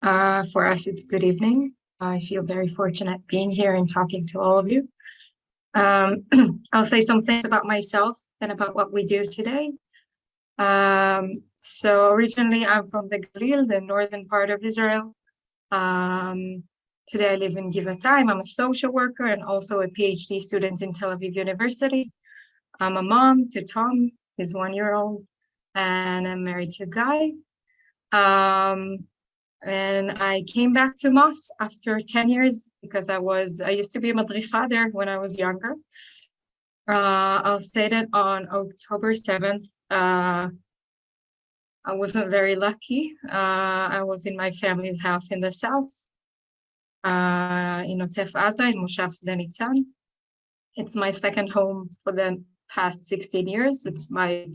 For us, it's good evening. I feel very fortunate being here and talking to all of you. Um, I'll say some things about myself and about what we do today. So originally, I'm from the Galil, the northern part of Israel. Um, Today, I live in Givatayim. I'm a social worker and also a PhD student in Tel Aviv University. I'm a mom to Tom, his 1-year-old, and I'm married to Guy. And I came back to Moss after 10 years because I used to be a madricha there when I was younger. I'll say that on October 7th, I wasn't very lucky. I was in my family's house in the south, in Otef Aza, in Moshav Sde Nitzan. It's my second home for the past 16 years. It's my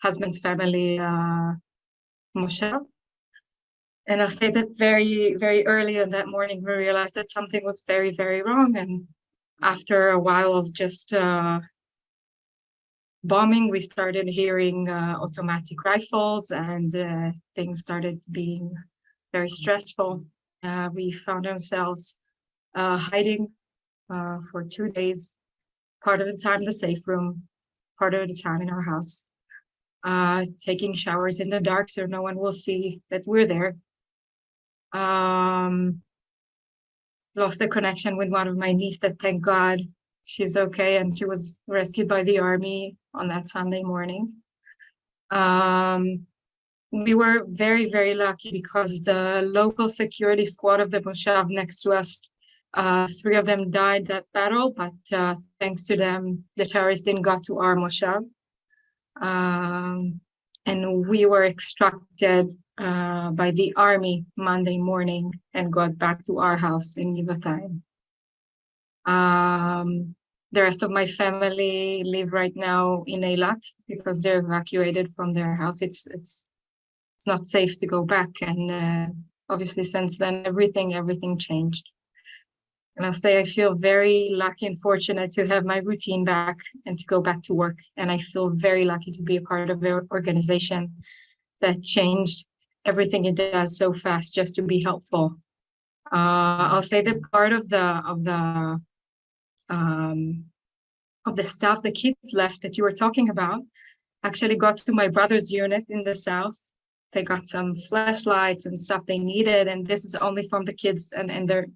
husband's family, Moshav. And I'll say that very, very early in that morning, we realized that something was very, very wrong. And after a while of just bombing, we started hearing automatic rifles, and things started being very stressful. We found ourselves hiding for 2 days, part of the time in the safe room, part of the time in our house, taking showers in the dark so no one will see that we're there. Lost the connection with one of my nieces that, thank God, she's okay, and she was rescued by the army on that Sunday morning. We were very, very lucky because the local security squad of the Moshav next to us, 3 of them died that battle, but thanks to them, the terrorists didn't got to our Moshav. And we were extracted by the army Monday morning and got back to our house in Givatayim. The rest of my family live right now in Eilat because they're evacuated from their house. It's not safe to go back, and obviously since then everything changed. And I'll say I feel very lucky and fortunate to have my routine back and to go back to work. And I feel very lucky to be a part of an organization that changed everything it does so fast just to be helpful. I'll say that part of the stuff the kids left that you were talking about actually got to my brother's unit in the south. They got some flashlights and stuff they needed, and this is only from the kids and their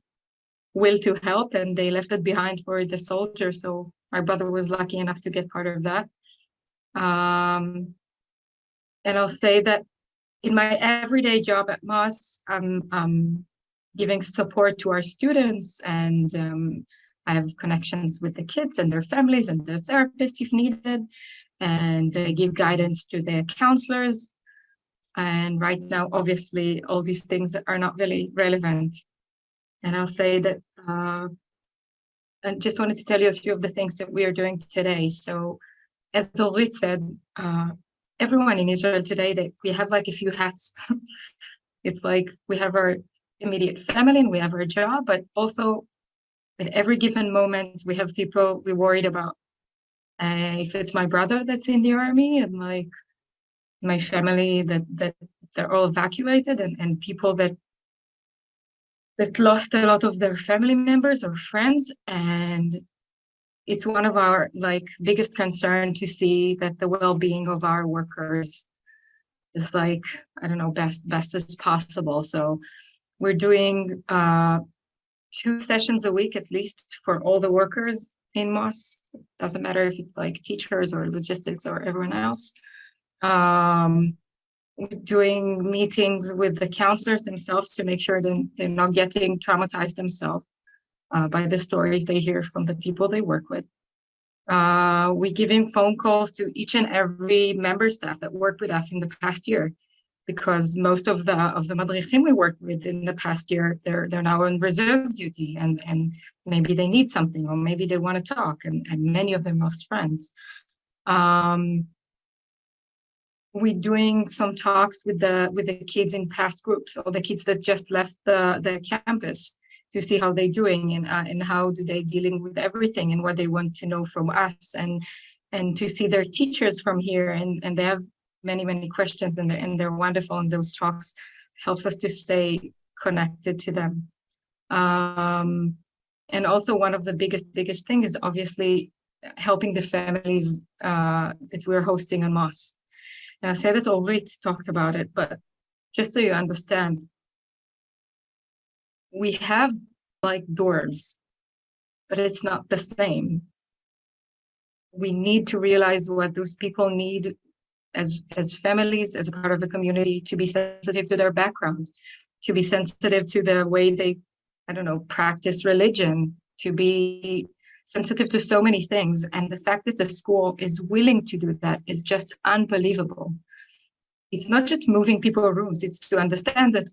will to help, and they left it behind for the soldiers. So my brother was lucky enough to get part of that. And I'll say that in my everyday job at Moss, I'm giving support to our students, and I have connections with the kids and their families and their therapists if needed, and give guidance to their counselors. And right now, obviously, all these things are not really relevant. And I'll say that I just wanted to tell you a few of the things that we are doing today. So as Orit said, everyone in Israel today, that we have like a few hats. It's like we have our immediate family and we have our job, but also at every given moment, we have people we're worried about. If it's my brother that's in the army, and like my family that they're all evacuated, and people that lost a lot of their family members or friends. And it's one of our like biggest concern to see that the well-being of our workers is like, I don't know, best as possible. So we're doing 2 sessions a week at least for all the workers in Moss. Doesn't matter if it's like teachers or logistics or everyone else. Doing meetings with the counselors themselves to make sure that they're not getting traumatized themselves by the stories they hear from the people they work with. We're giving phone calls to each and every member staff that worked with us in the past year, because most of the madrichim we worked with in the past year, they're now on reserve duty, and maybe they need something, or maybe they want to talk, and many of them lost friends. We're doing some talks with the kids in past groups, or the kids that just left the campus, to see how they're doing, and how do they dealing with everything, and what they want to know from us, and to see their teachers from here, and they have many questions, and they're wonderful. And those talks helps us to stay connected to them. And also one of the biggest thing is obviously helping the families that we're hosting en masse. And I said that already talked about it, but just so you understand, we have like dorms, but it's not the same. We need to realize what those people need as families, as a part of the community, to be sensitive to their background, to be sensitive to the way they, I don't know, practice religion, to be sensitive to so many things. And the fact that the school is willing to do that is just unbelievable. It's not just moving people rooms, it's to understand that,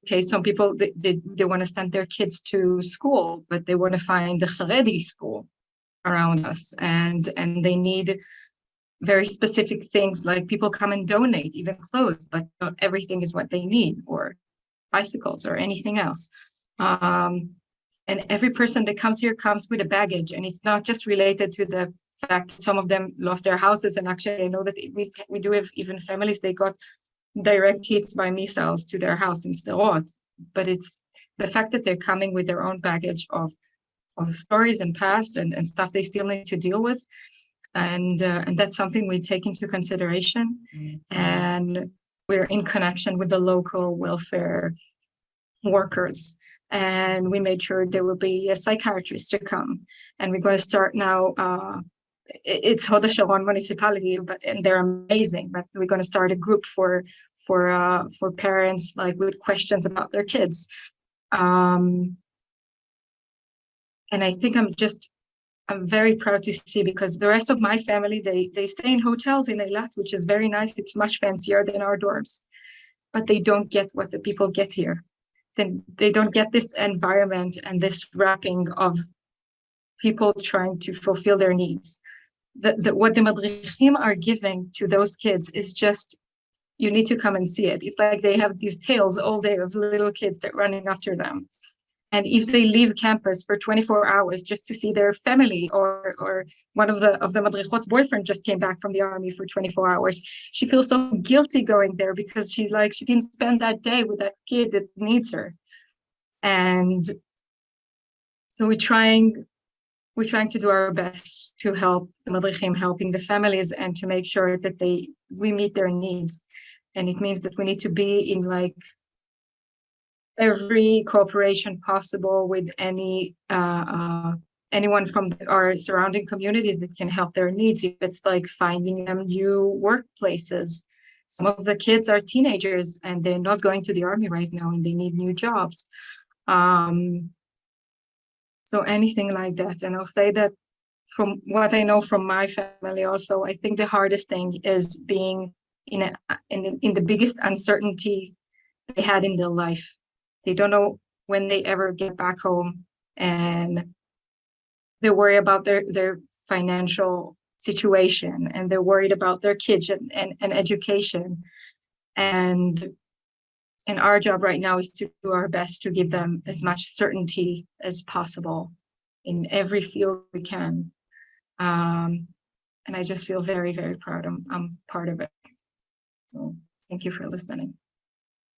okay, some people, they want to send their kids to school, but they want to find the Haredi school around us. And they need very specific things, like people come and donate, even clothes, but not everything is what they need, or bicycles or anything else. And every person that comes here comes with a baggage, and it's not just related to the fact that some of them lost their houses. And actually, I know that we do have even families, they got direct hits by missiles to their house in Sderot. But it's the fact that they're coming with their own baggage of stories and past and stuff they still need to deal with. And that's something we take into consideration. Mm-hmm. And we're in connection with the local welfare workers. And we made sure there will be a psychiatrist to come. And we're going to start now. It's Hod HaSharon municipality, and they're amazing. But we're going to start a group for parents, like with questions about their kids. And I think I'm very proud to see, because the rest of my family, they stay in hotels in Eilat, which is very nice. It's much fancier than our dorms, but they don't get what the people get here. Then they don't get this environment and this wrapping of people trying to fulfill their needs. What the madrichim are giving to those kids is just, you need to come and see it. It's like they have these tales all day of little kids that are running after them. And if they leave campus for 24 hours just to see their family, or one of the madrichot's boyfriend just came back from the army for 24 hours, she feels so guilty going there because she didn't spend that day with that kid that needs her. And so we're trying to do our best to help the madrichim, helping the families, and to make sure that we meet their needs. And it means that we need to be in like every cooperation possible with anyone from our surrounding community that can help their needs. If it's like finding them new workplaces. Some of the kids are teenagers and they're not going to the army right now and they need new jobs. So anything like that. And I'll say that from what I know from my family also, I think the hardest thing is being in the biggest uncertainty they had in their life. They don't know when they ever get back home, and they worry about their financial situation, and they're worried about their kids and education. And our job right now is to do our best to give them as much certainty as possible in every field we can. And I just feel very, very proud. I'm part of it. So thank you for listening.